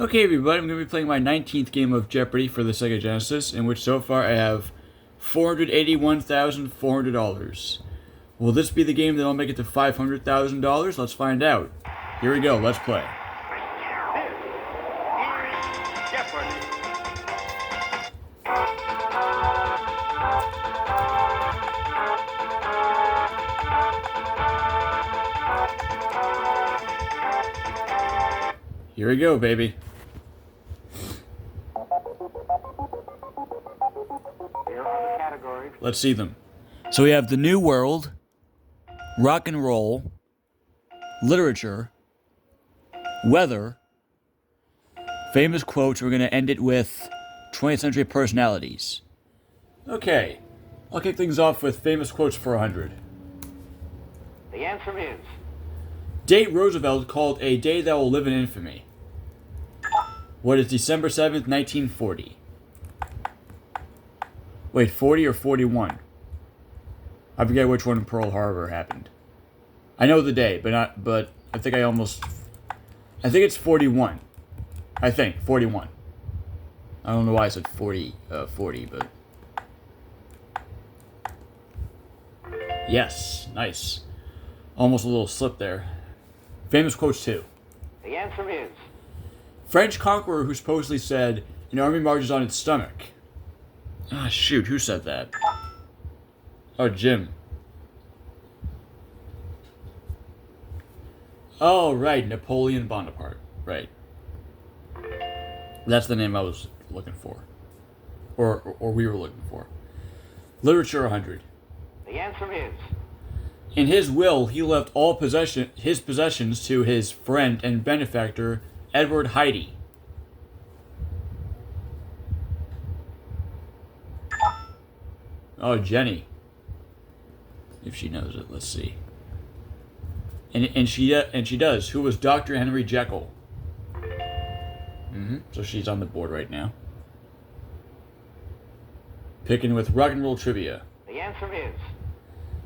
Okay, everybody, I'm going to be playing my 19th game of Jeopardy for the Sega Genesis, in which so far I have $481,400. Will this be the game that'll make it to $500,000? Let's find out. Here we go, let's play. Jeopardy! Here we go, baby. Here are the categories. Let's see them. So we have the New World, Rock and Roll, Literature, Weather, Famous Quotes. We're going to end it with 20th Century Personalities. Okay, I'll kick things off with Famous Quotes for 100. The answer is Date Roosevelt called a day that will live in infamy. What is December 7th, 1940? Wait, 40 or 41? I forget which one in Pearl Harbor happened. I know the day, but I think I think it's 41. I think 41. I don't know why I said 40, but yes, nice. Almost a little slip there. Famous quotes too. the answer is French conqueror who supposedly said, "An army marches on its stomach." Ah, shoot, who said that? Oh, Jim. Oh, right, Napoleon Bonaparte. Right. That's the name I was looking for. Or we were looking for. Literature 100. the answer is In his will, he left all his possessions to his friend and benefactor, Edward Heidi. Oh, Jenny. If she knows it, let's see. And she does. Who was Dr. Henry Jekyll? So she's on the board right now. Picking with rock and roll trivia. the answer is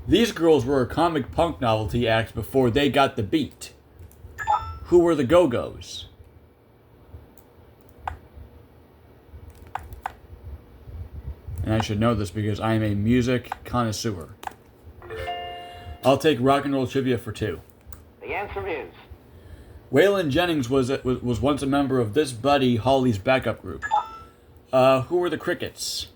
These girls were a comic punk novelty act before they got the beat. Who were the Go-Go's? And I should know this because I am a music connoisseur. I'll take rock and roll trivia for 2. the answer is Waylon Jennings was once a member of this Buddy Holly's backup group. Who were the Crickets?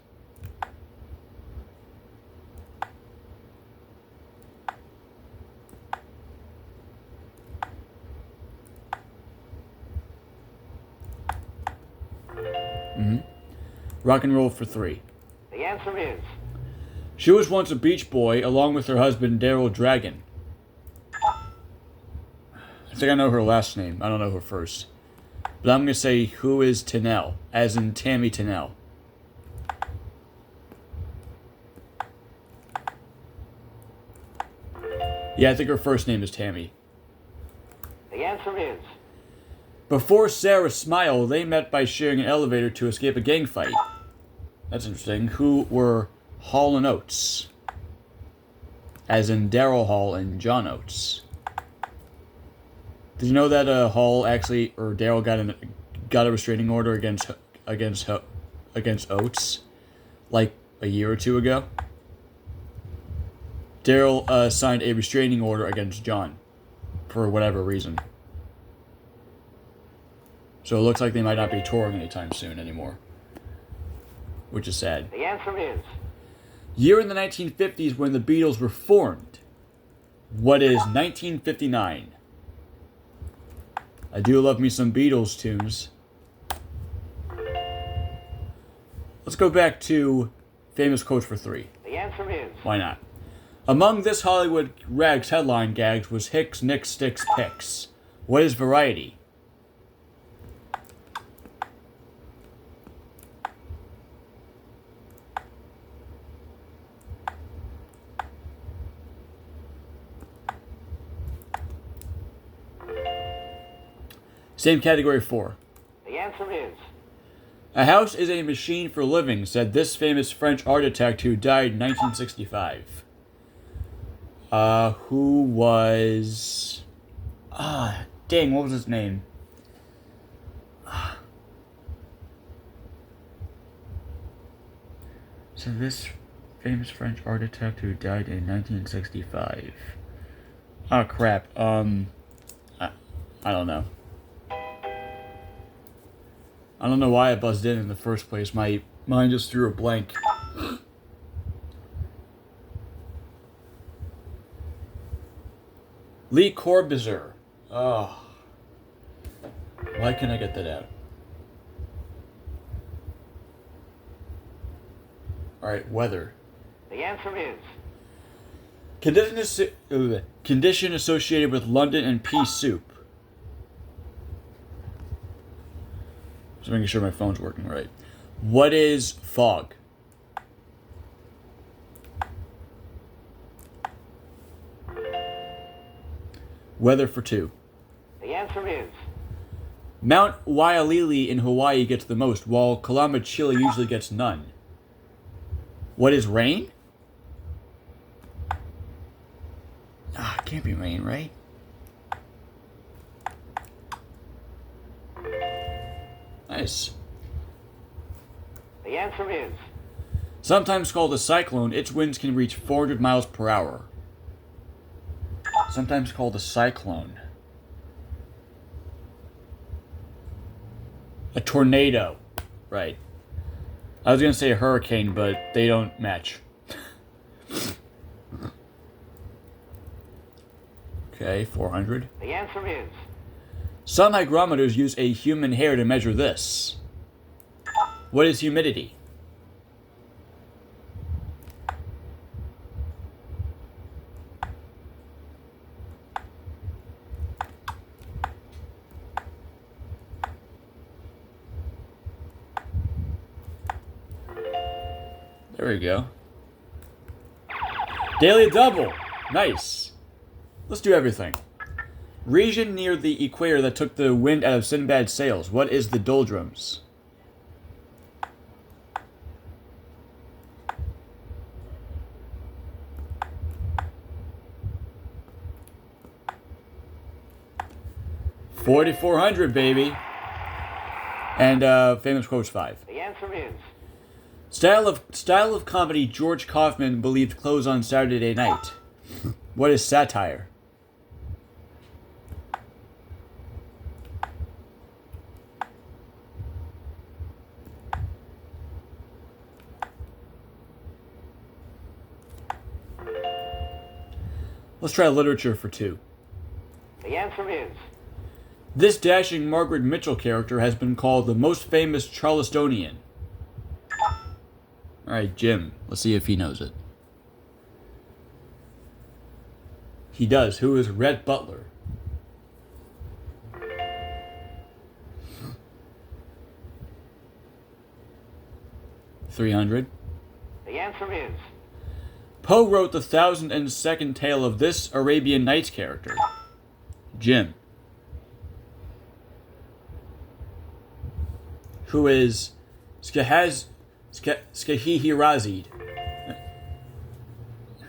Rock and roll for 3. the answer is She was once a Beach Boy along with her husband Daryl Dragon. I think I know her last name. I don't know her first. But I'm going to say, who is Tennell? As in Tammy Tennell. Yeah, I think her first name is Tammy. the answer is Before Sarah Smile, they met by sharing an elevator to escape a gang fight. That's interesting. Who were Hall and Oates? As in Daryl Hall and John Oates. Did you know that Hall actually, or Daryl got a restraining order against Oates, like a year or 2 ago? Daryl signed a restraining order against John, for whatever reason. So it looks like they might not be touring anytime soon anymore, which is sad. the answer is Year in the 1950s when the Beatles were formed. What is 1959? I do love me some Beatles tunes. Let's go back to famous quotes for 3. the answer is Why not? Among this Hollywood rags headline gags was Hicks, Nicks, Sticks, Picks. What is Variety? Same category 4. the answer is A house is a machine for living, said this famous French architect who died in 1965. Who was... dang, what was his name? So this famous French architect who died in 1965. Oh crap. I don't know. I don't know why I buzzed in the first place. My mind just threw a blank. Le Corbusier. Oh. Why can't I get that out? Alright, weather. The answer is. Condition associated with London and pea soup. Just making sure my phone's working right. What is fog? Weather for 2. The answer is. Mount Wailili in Hawaii gets the most, while Kalama, Chile usually gets none. What is rain? Ah, it can't be rain, right? Nice. The answer is. Sometimes called a cyclone, its winds can reach 400 miles per hour. Sometimes called a cyclone. A tornado. Right. I was going to say a hurricane, but they don't match. Okay, 400. The answer is. Some hygrometers use a human hair to measure this. What is humidity? There we go. Daily double. Nice. Let's do everything. Region near the equator that took the wind out of Sinbad's sails. What is the doldrums? $4,400, baby. And famous quotes 5. The answer is. Style of comedy George Kaufman believed close on Saturday night. What is satire? Let's try literature for 2. The answer is. This dashing Margaret Mitchell character has been called the most famous Charlestonian. Alright, Jim. Let's see if he knows it. He does. Who is Rhett Butler? $300. The answer is. Poe wrote the 1002nd tale of this Arabian Nights character. Jim. Who is Skahihi Razid.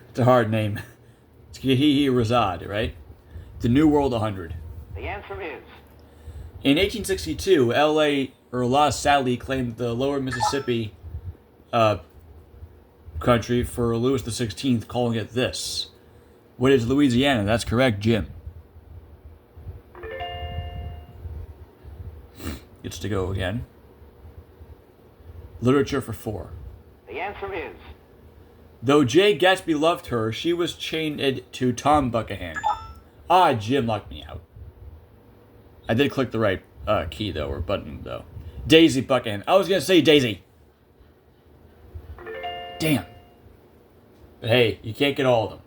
It's a hard name. Skahihi Razad, right? The New World 100. The answer is. In 1862, L.A. or La Salle claimed the lower Mississippi country for Louis XVI, calling it this. What is Louisiana? That's correct, Jim. Gets to go again. Literature for 4. The answer is. Though Jay Gatsby loved her, she was chained to Tom Buckingham. Ah, Jim locked me out. I did click the right key, though, or button, though. Daisy Buckingham. I was going to say Daisy. Damn. But hey, you can't get all of them.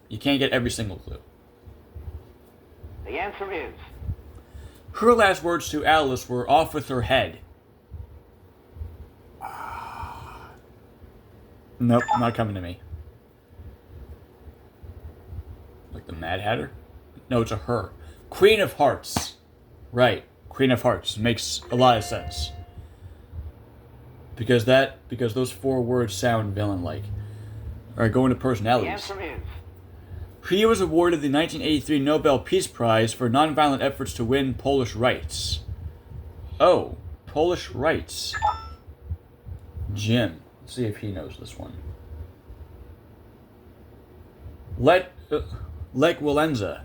You can't get every single clue. The answer is. Her last words to Alice were off with her head. Nope, not coming to me. Like the Mad Hatter? No, it's a her. Queen of Hearts. Right, Queen of Hearts. Makes a lot of sense. Because those 4 words sound villain-like. Alright, going to personalities. The answer is. He was awarded the 1983 Nobel Peace Prize for nonviolent efforts to win Polish rights. Oh, Polish rights. Jim. Let's see if he knows this one. Lake Wallenza.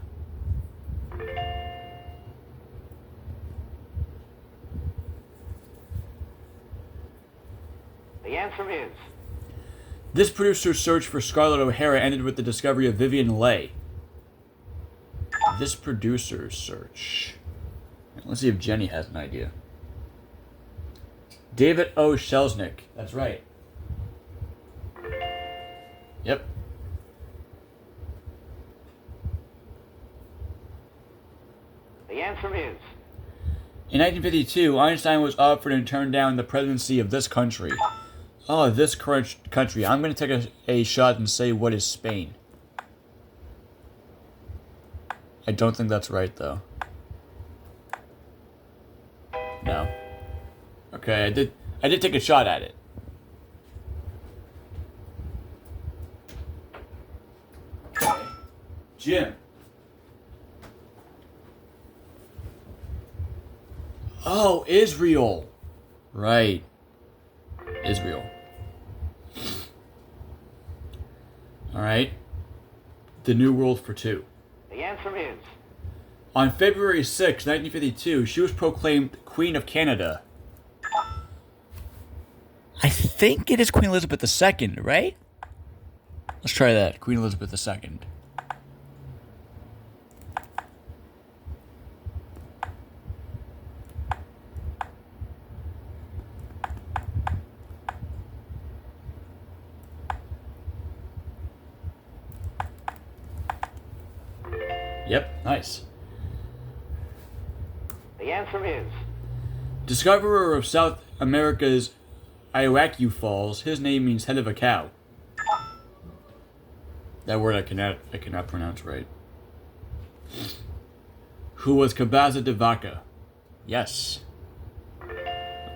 The answer is. This producer's search for Scarlett O'Hara ended with the discovery of Vivian Leigh. This producer's search. Let's see if Jenny has an idea. David O. Selznick. That's right. Yep. The answer is. In 1952, Einstein was offered and turned down the presidency of this country. Oh, this country. I'm going to take a shot and say, what is Spain? I don't think that's right, though. No. Okay, I did take a shot at it. Okay. Jim. Oh, Israel. Right. Israel. Alright. The New World for 2. The answer is. On February 6, 1952, she was proclaimed Queen of Canada. I think it is Queen Elizabeth II, right? Let's try that. Queen Elizabeth II. Yep, nice. The answer is. Discoverer of South America's Iowacu Falls. His name means head of a cow. That word I cannot pronounce right. Who was Cabeza de Vaca? Yes.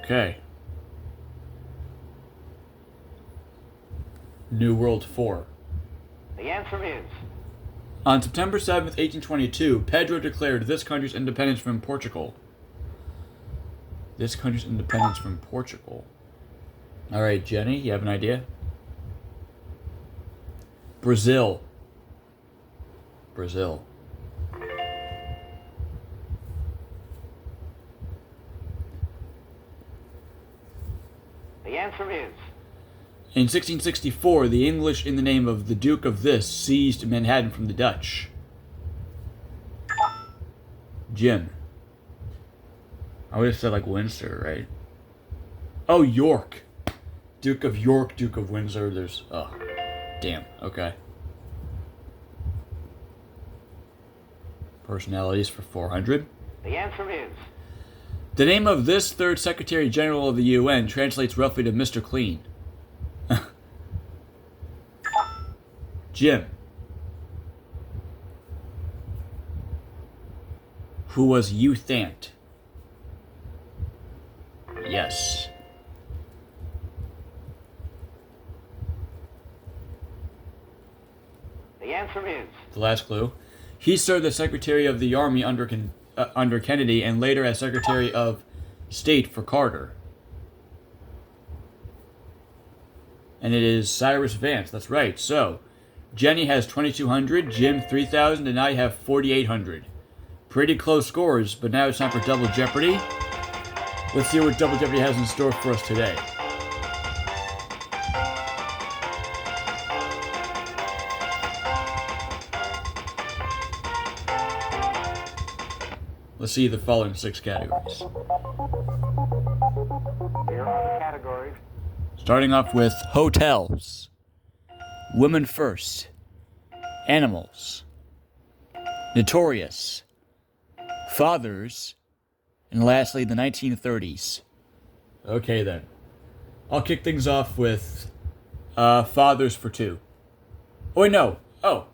Okay. New World 4. The answer is. On September 7th, 1822, Pedro declared this country's independence from Portugal. This country's independence from Portugal. Alright, Jenny, you have an idea? Brazil. Brazil. The answer is. In 1664, the English, in the name of the Duke of This, seized Manhattan from the Dutch. Jim. I would have said like Windsor, right? Oh, York. Duke of York, Duke of Windsor. There's... oh, damn. Okay. Personalities for 400. The answer is. The name of this third Secretary General of the UN translates roughly to Mr. Clean. Jim. Who was U Thant? Yes. The answer is. The last clue. He served as Secretary of the Army under Kennedy and later as Secretary of State for Carter. And it is Cyrus Vance. That's right. So, Jenny has 2,200, Jim 3,000, and I have 4,800. Pretty close scores, but now it's time for Double Jeopardy. Let's see what Double Jeopardy has in store for us today. Let's see the following 6 categories. Here are the categories. Starting off with hotels, women first, animals, notorious, fathers, and lastly, the 1930s. Okay then. I'll kick things off with fathers for 2. Oh, wait, no. Oh,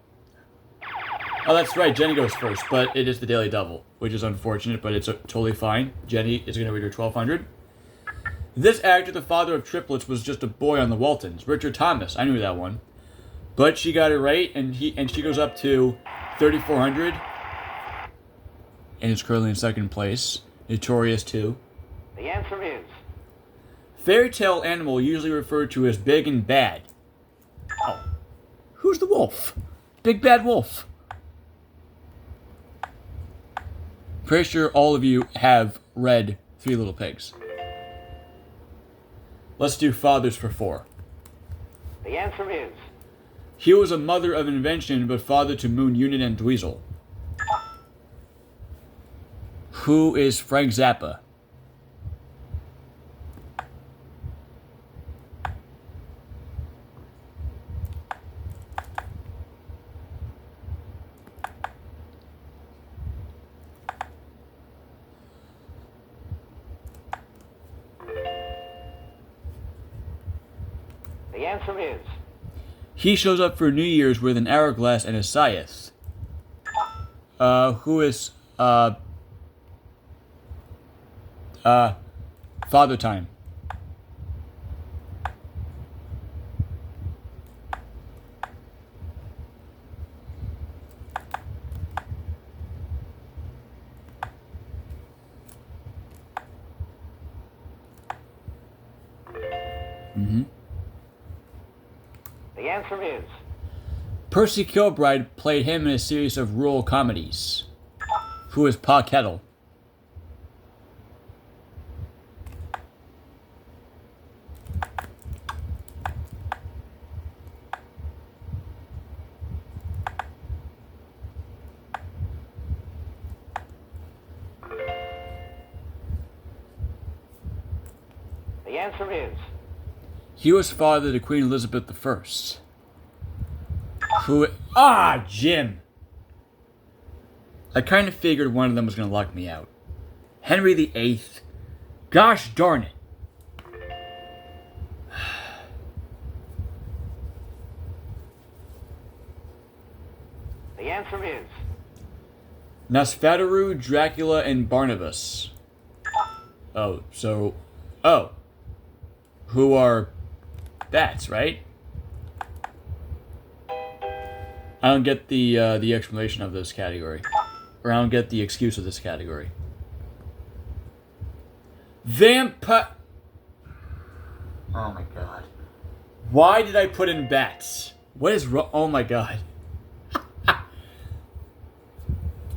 that's right. Jenny goes first, but it is the Daily Double, which is unfortunate, but it's totally fine. Jenny is going to read her 1,200. This actor, the father of triplets, was just a boy on the Waltons. Richard Thomas. I knew that one. But she got it right, and she goes up to 3,400. And is currently in second place. Notorious 2. The answer is. Fairy tale animal usually referred to as big and bad. Oh. Who's the wolf? Big bad wolf. Pretty sure all of you have read Three Little Pigs. Let's do fathers for 4. The answer is He was a mother of invention, but father to Moon, Unit, and Dweezil. Who is Frank Zappa? the answer is He shows up for New Year's with an hourglass and a scythe. Who is Father Time? the answer is Percy Kilbride played him in a series of rural comedies. Who is Pa Kettle? the answer is He was father to Queen Elizabeth I. Who? Jim! I kind of figured one of them was going to lock me out. Henry VIII. Gosh darn it. the answer is Nosferatu, Dracula, and Barnabas. Who are bats, right? I don't get the explanation of this category. Or I don't get the excuse of this category. Vampire... Oh my god. Why did I put in bats? What is wrong? Oh my god.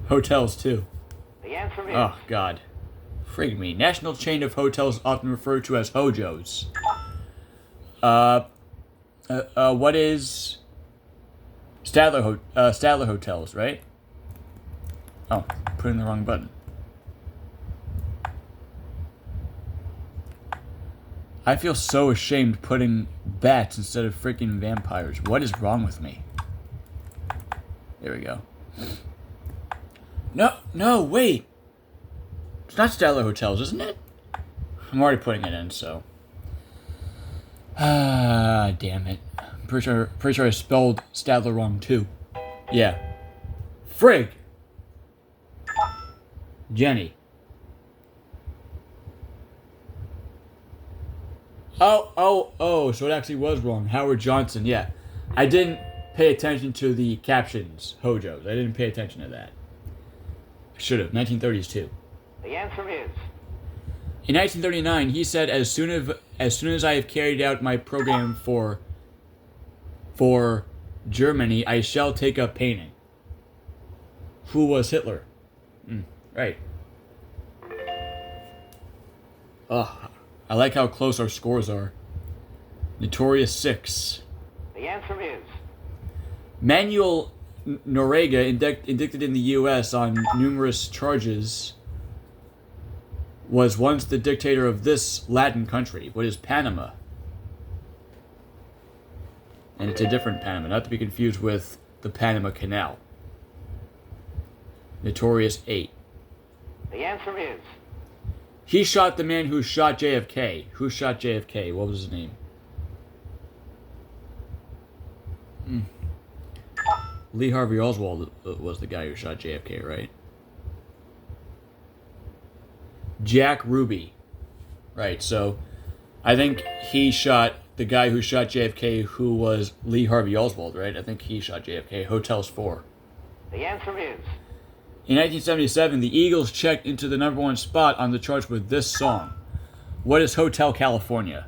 Hotels, too. the answer is Oh god. Frig me. National chain of hotels often referred to as hojos. What is... Statler Hotels, right? Oh, put in the wrong button. I feel so ashamed putting bats instead of freaking vampires. What is wrong with me? There we go. No, wait. It's not Statler Hotels, isn't it? I'm already putting it in, so. Damn it. I'm pretty sure I spelled Statler wrong, too. Yeah. Frig! Jenny. Oh, so it actually was wrong. Howard Johnson, yeah. I didn't pay attention to the captions, hojos. I didn't pay attention to that. I should have. 1930s, too. the answer is In 1939, he said, as soon as I have carried out my program for Germany, I shall take up painting. Who was Hitler? Right. Ugh. I like how close our scores are. Notorious 6. the answer is Manuel Noriega, indicted in the U.S. on numerous charges, was once the dictator of this Latin country. What is Panama? And it's a different Panama, not to be confused with the Panama Canal. Notorious 8. the answer is He shot the man who shot JFK. Who shot JFK? What was his name? Lee Harvey Oswald was the guy who shot JFK, right? Jack Ruby. Right, so I think he shot the guy who shot JFK, who was Lee Harvey Oswald, right? I think he shot JFK. Hotels 4. the answer is In 1977, the Eagles checked into the #1 spot on the charts with this song. What is Hotel California?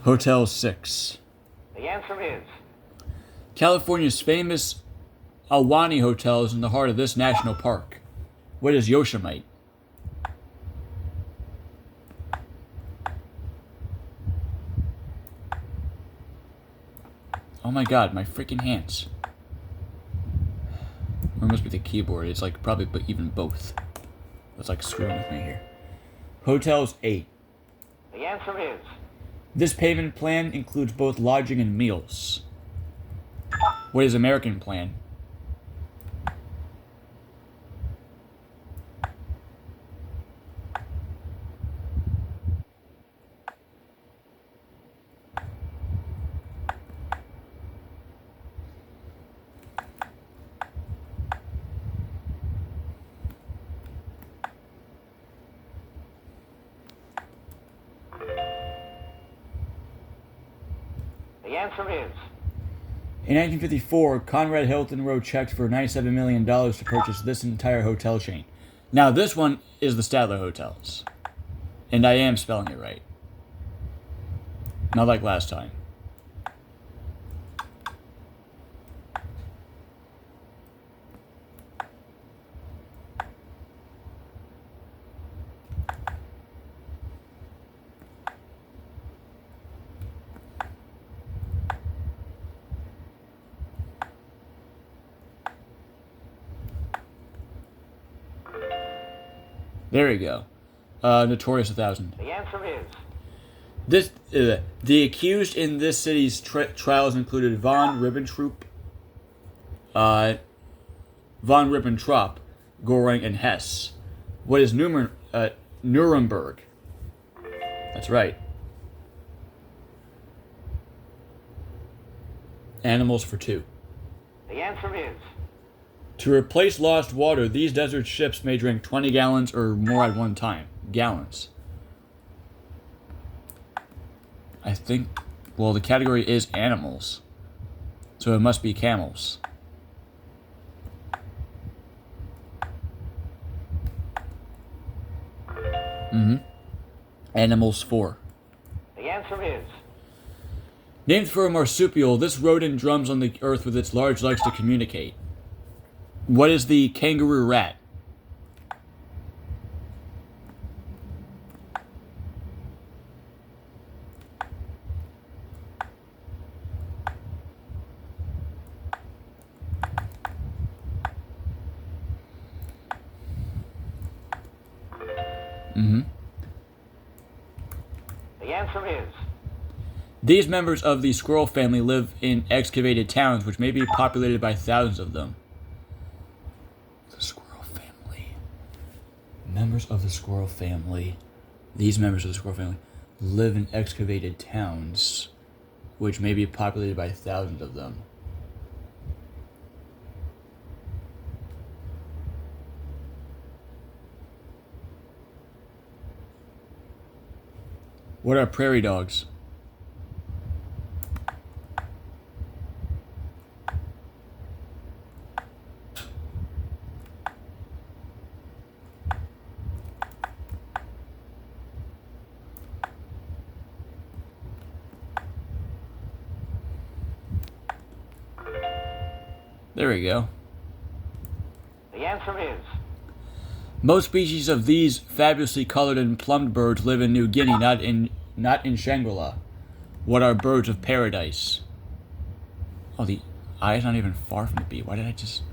Hotel 6. The answer is California's famous Ahwahnee Hotel is in the heart of this national park. What is Yosemite? Oh my god, my freaking hands. Or it must be the keyboard. It's like probably even both. It's like screwing with me here. Hotels 8. the answer is This payment plan includes both lodging and meals. What is American plan? the answer is In 1954, Conrad Hilton wrote checks for $97 million to purchase this entire hotel chain. Now, this one is the Statler Hotels. And I am spelling it right. Not like last time. There we go. Notorious 1000. the answer is The accused in this city's trials included von Ribbentrop, Goring, and Hess. What is Nuremberg? That's right. Animals for 2. the answer is To replace lost water, these desert ships may drink 20 gallons or more at one time. Gallons. I think, well, the category is animals. So it must be camels. Animals 4. the answer is Named for a marsupial, this rodent drums on the earth with its large legs to communicate. What is the kangaroo rat? the answer is These members of the squirrel family live in excavated towns, which may be populated by thousands of them. The squirrel family. Members of the squirrel family. These members of the squirrel family live in excavated towns, which may be populated by thousands of them. What are prairie dogs? There we go. the answer is Most species of these fabulously colored and plumed birds live in New Guinea, not in Shangri-La. What are birds of paradise? Oh, the I is not even far from the B. Why did I just...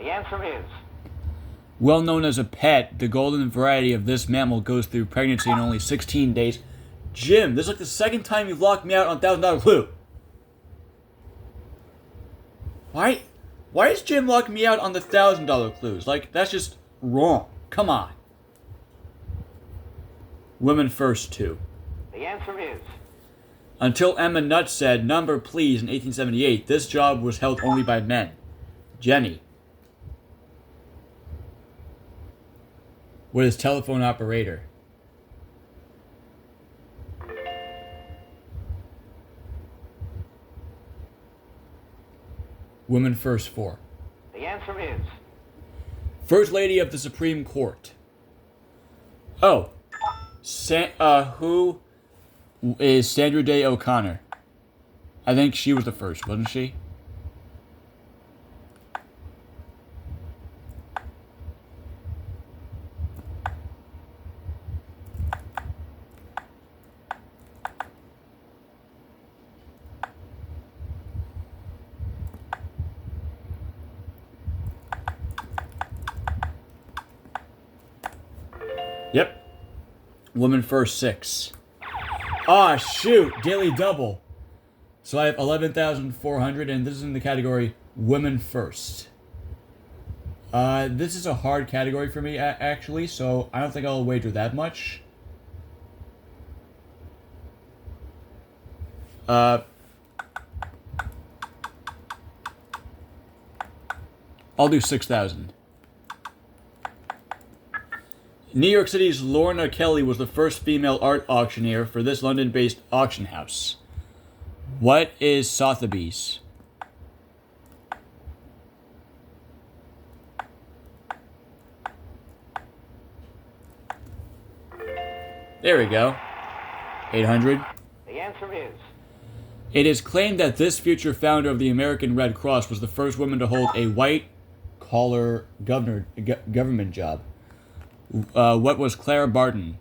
The answer is. Well known as a pet, the golden variety of this mammal goes through pregnancy in only 16 days. Jim, this is like the second time you've locked me out on $1,000 clue. Why is Jim locking me out on the $1,000 clues? Like, that's just wrong. Come on. Women first, too. The answer is. Until Emma Nutt said, "Number please," in 1878, this job was held only by men. Jenny. What is telephone operator? Women first, 4. The answer is. First Lady of the Supreme Court. Oh. Who is Sandra Day O'Connor? I think she was the first, wasn't she? Yep. Woman first, 6. Ah, shoot! Daily double. So I have 11,400, and this is in the category Women First. This is a hard category for me, actually, so I don't think I'll wager that much. I'll do 6,000. New York City's Lorna Kelly was the first female art auctioneer for this London-based auction house. What is Sotheby's? There we go. 800. The answer is. It is claimed that this future founder of the American Red Cross was the first woman to hold a white-collar government job. What was Clara Barton?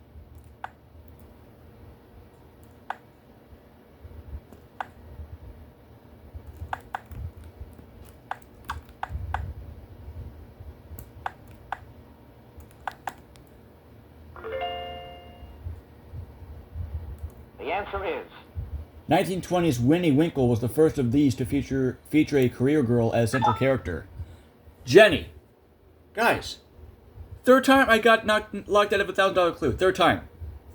The answer is. 1920s Winnie Winkle was the first of these to feature a career girl as central character. Jenny. Guys. Third time I got locked out of $1,000 clue. Third time.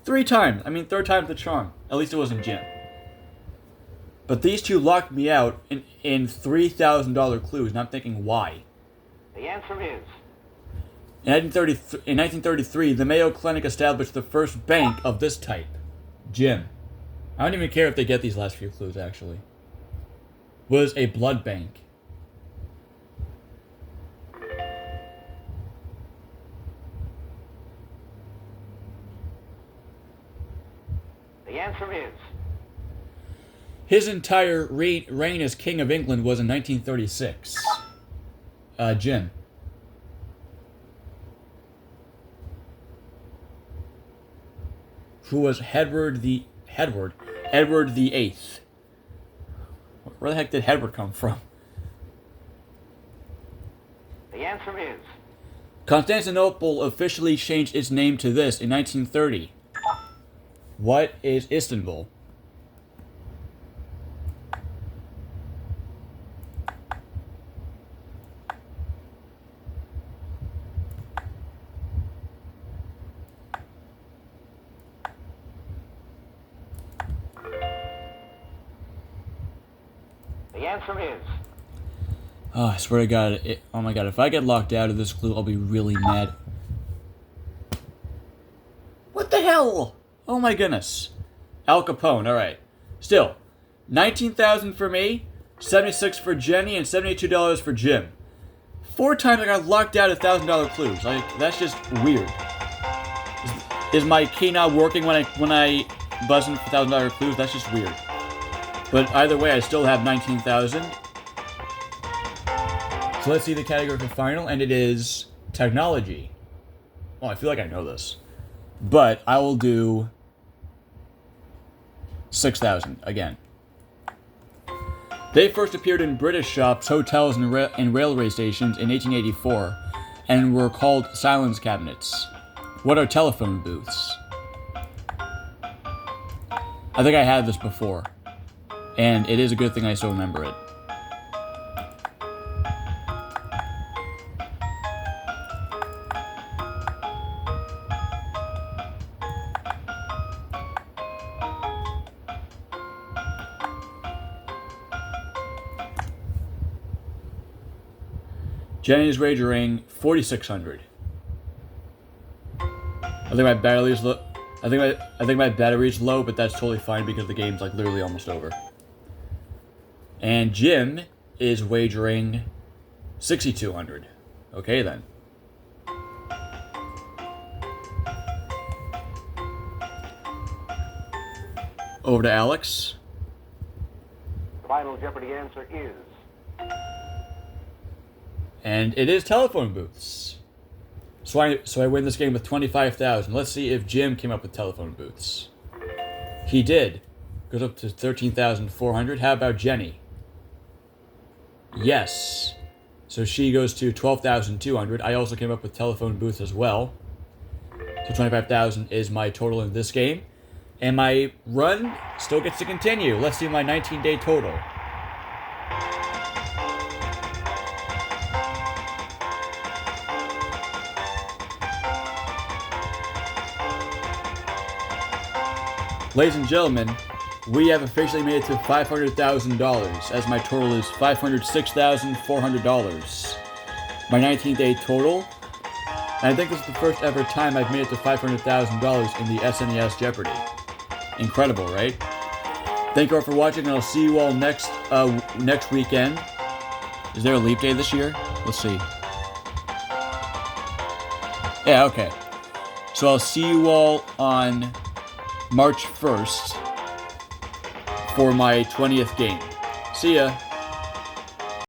3 times. I mean, third time's the charm. At least it wasn't Jim. But these two locked me out in $3,000 clues, and I'm thinking why. The answer is. In 1933, the Mayo Clinic established the first bank of this type. Jim. I don't even care if they get these last few clues, actually. Was a blood bank. The answer is. His entire reign as King of England was in 1936. Jim. Who was Edward the Eighth? Where the heck did Edward come from? The answer is. Constantinople officially changed its name to this in 1930. What is Istanbul? The answer is. Oh, I swear to God, oh my God, if I get locked out of this clue, I'll be really mad. What the hell? Oh my goodness. Al Capone, alright. Still, 19,000 for me, 76 for Jenny, and $72 for Jim. 4 times I got locked out of $1,000 clues. Like, that's just weird. Is my key not working when I buzz in for $1,000 clues? That's just weird. But either way, I still have 19,000. So let's see the category for final, and it is technology. Oh, I feel like I know this. But I will do 6,000 again. They first appeared in British shops, hotels, and railway stations in 1884 and were called silence cabinets. What are telephone booths? I think I had this before, and it is a good thing I still remember it. Jenny's wagering 4,600. I think my battery's low. I think my battery's low, but that's totally fine because the game's like literally almost over. And Jim is wagering 6,200. Okay then. Over to Alex. The final Jeopardy answer is... And it is telephone booths. So I win this game with 25,000. Let's see if Jim came up with telephone booths. He did. Goes up to 13,400. How about Jenny? Yes. So she goes to 12,200. I also came up with telephone booths as well. So 25,000 is my total in this game. And my run still gets to continue. Let's see my 19-day total. Ladies and gentlemen, we have officially made it to $500,000, as my total is $506,400. My 19-day total, and I think this is the first ever time I've made it to $500,000 in the SNES Jeopardy. Incredible, right? Thank you all for watching, and I'll see you all next weekend. Is there a leap day this year? Let's see. Yeah, okay. So I'll see you all on March 1st for my 20th game. See ya!